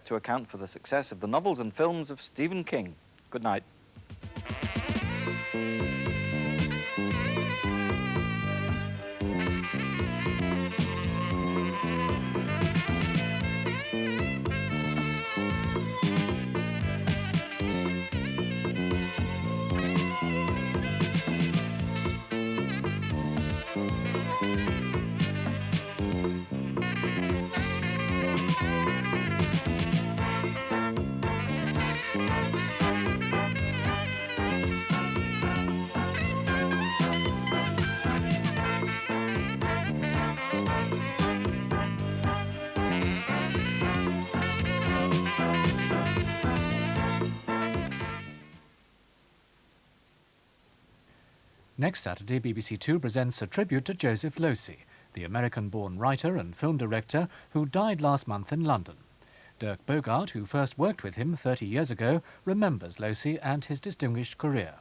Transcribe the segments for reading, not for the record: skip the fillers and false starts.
best to account for the success of the novels and films of Stephen King. Good night. Next Saturday, BBC Two presents a tribute to Joseph Losey, the American-born writer and film director who died last month in London. Dirk Bogarde, who first worked with him 30 years ago, remembers Losey and his distinguished career.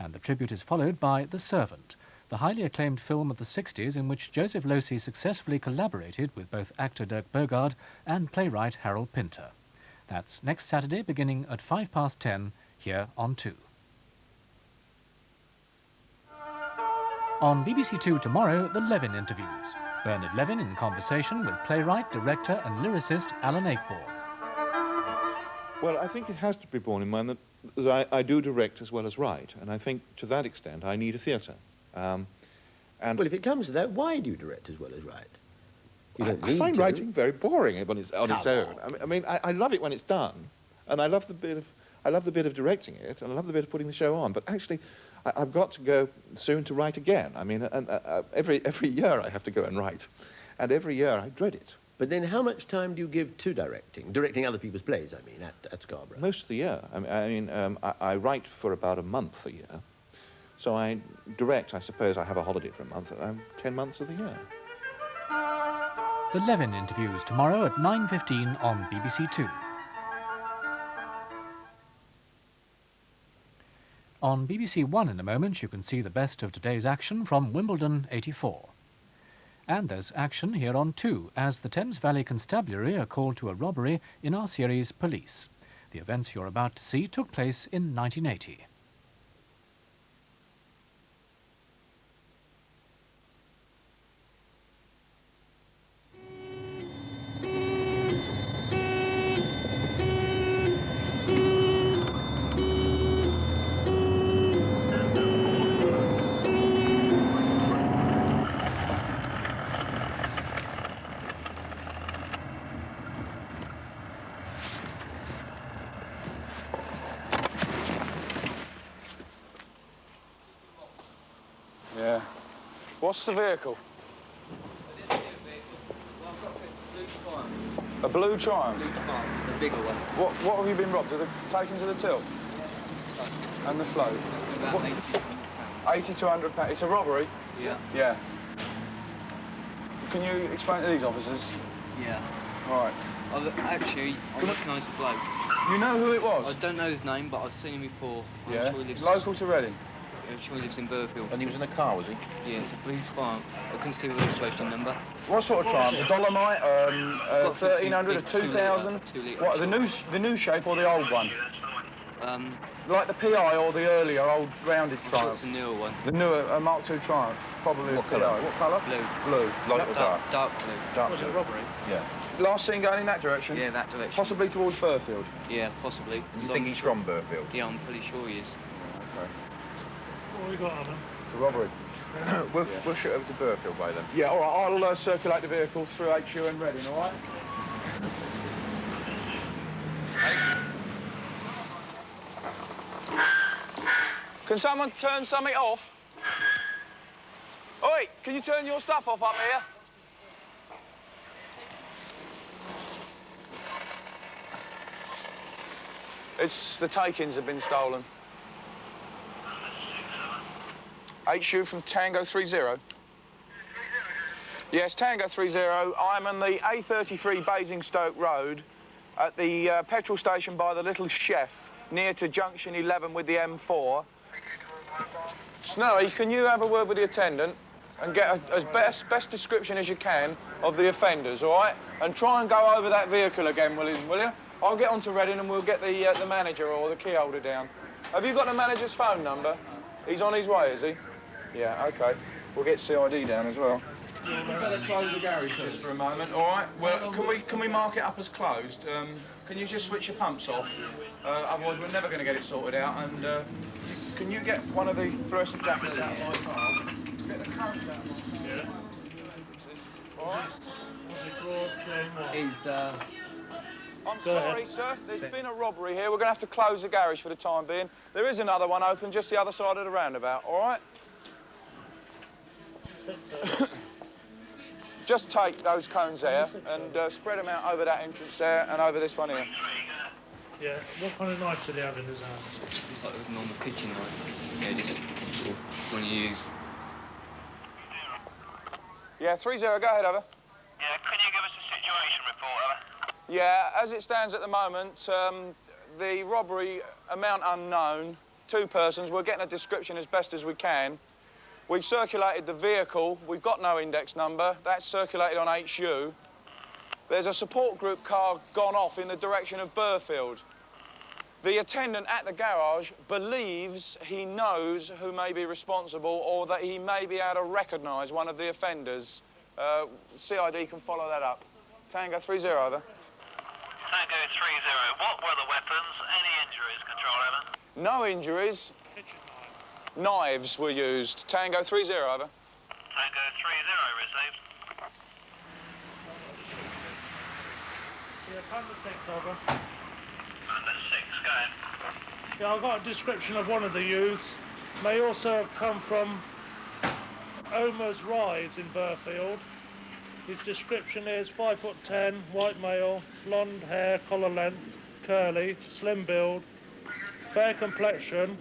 And the tribute is followed by The Servant, the highly acclaimed film of the 60s in which Joseph Losey successfully collaborated with both actor Dirk Bogarde and playwright Harold Pinter. That's next Saturday, beginning at 10:05 here on 2. On BBC Two tomorrow, the Levin interviews. Bernard Levin in conversation with playwright, director and lyricist Alan Ayckbourn. Well, I think it has to be borne in mind that I do direct as well as write, and I think to that extent I need a theatre. Well, if it comes to that, why do you direct as well as write? You don't need I find to. writing very boring on its own. I mean, I love it when it's done, and I love the bit of directing it, and I love the bit of putting the show on. But actually, I've got to go soon to write again. I mean, every year I have to go and write, and every year I dread it. But then how much time do you give to directing? Directing other people's plays, I mean, at Scarborough? Most of the year. I write for about a month a year. So I direct, I suppose I have a holiday for a month, 10 months of the year. The Levin interviews tomorrow at 9:15 on BBC Two. On BBC One in a moment, you can see the best of today's action from Wimbledon '84. And there's action here on 2, as the Thames Valley Constabulary are called to a robbery in our series Police. The events you're about to see took place in 1980. Yeah. What's the vehicle? A blue Triumph? Blue Triumph, the bigger one. What have you been robbed? Are they taken to the till? And the float? About £8,200. It's a robbery? Yeah. Yeah. Can you explain to these officers? Yeah. Right. Actually, I recognise the bloke. You know who it was? I don't know his name, but I've seen him before. Yeah. I'm sure he lives, Local to Reading? I'm sure he lives in Burfield. And he was in a car, was he? Yeah, it's a blue Triumph. I couldn't see the registration number. What sort of Triumph? A Dolomite? 1300? A 2000? 2 litre. What, the new shape or the old one? Um, Like the PI or the earlier old rounded I'm sure Triumph? it's a newer one. The newer, Mark II Triumph. Probably What a colour? PI. What colour? Blue. Blue. Light or dark? Dark blue. Dark Was it blue. a robbery? Yeah. Last seen going in that direction? Yeah, that direction. Possibly towards Burfield? Yeah, possibly. You think he's from Burfield? Yeah, I'm pretty sure he is. Okay. What have we got on them? The robbery. We'll shoot over to Burfield by then. Yeah, all right, I'll circulate the vehicle through HU and Reading, all right? Can someone turn something off? Oi, can you turn your stuff off up here? It's the takings have been stolen. HU from Tango 30. Yes, Tango 30. I'm on the A33 Basingstoke Road at the petrol station by the Little Chef, near to junction 11 with the M4. Snowy, can you have a word with the attendant and get as best description as you can of the offenders, all right? And try and go over that vehicle again, will you? I'll get on to Reading and we'll get the manager or the key holder down. Have you got the manager's phone number? He's on his way, is he? Yeah, OK. We'll get CID down as well. Yeah, we better close the garage just for a moment, all right? Well, can we mark it up as closed? Can you just switch your pumps off? Otherwise, we're never going to get it sorted out. And can you get one of the fluorescent jackets out of my car? Get the coats out of my car. Yeah. All right? He's, I'm sorry, sir. There's been a robbery here. We're going to have to close the garage for the time being. There is another one open just the other side of the roundabout, all right? Just take those cones there and spread them out over that entrance there and over this one here. Yeah. What kind of knives do they have in his hand? it's like a normal kitchen knife. Yeah, just sort of one you use. Yeah, 30, go ahead, over. Yeah, can you give us a situation report, over? Yeah, as it stands at the moment, the robbery amount unknown, 2 persons. We're getting a description as best as we can. We've circulated the vehicle. We've got no index number. That's circulated on HU. There's a support group car gone off in the direction of Burfield. The attendant at the garage believes he knows who may be responsible or that he may be able to recognise one of the offenders. CID can follow that up. Tango 30, over. Tango 30, what were the weapons? Any injuries, control, over? No injuries. Knives were used. Tango 30, over. Tango 30, received. Yeah, under 6, over. Under 6, go ahead. Yeah, I've got a description of one of the youths. May also have come from Omer's Rise in Burfield. His description is 5'10", white male, blonde hair, collar length, curly, slim build, fair complexion,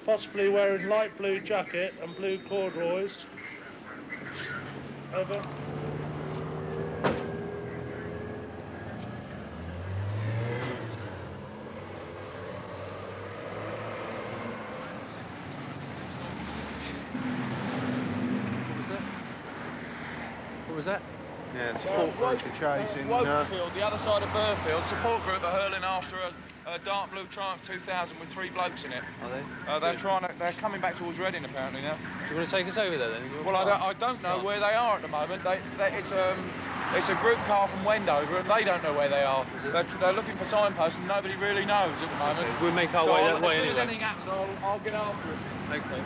possibly wearing light blue jacket and blue corduroys. Over. What was that? Yeah, support group are chasing. Wokefield, the other side of Burfield, support group are hurling after a dark blue Triumph 2000 with 3 blokes in it. Are they? They're coming back towards Reading apparently now. Do you want to take us over there then? Well, I don't know where they are at the moment. It's a group car from Wendover and they don't know where they are. They're looking for signposts and nobody really knows at the moment. Okay, we'll make our So way that way as soon anyway. as anything happens, I'll get after it. Okay.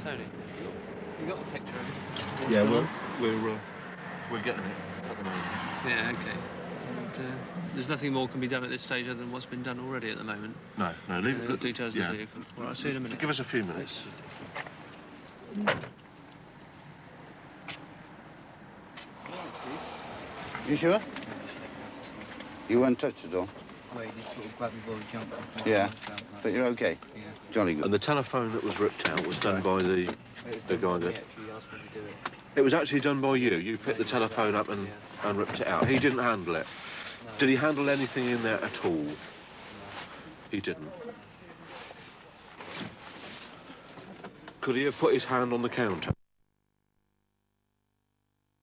Tony, you got the picture of it? Yeah, we're getting it at the moment. Yeah, okay. And, there's nothing more can be done at this stage other than what's been done already at the moment. No, leave it. The details yeah. of the vehicle. All right, I'll see you in a minute. Give us a few minutes. You sure? You weren't touched at all? Well, you just sort of grab your ball, jump off. Yeah, but you're okay? Yeah. Jolly good. And the telephone that was ripped out was done by the guy that... Actually asked me to do it. It was actually done by you. You picked the telephone up and ripped it out. He didn't handle it. No. Did he handle anything in there at all? He didn't. Could he have put his hand on the counter?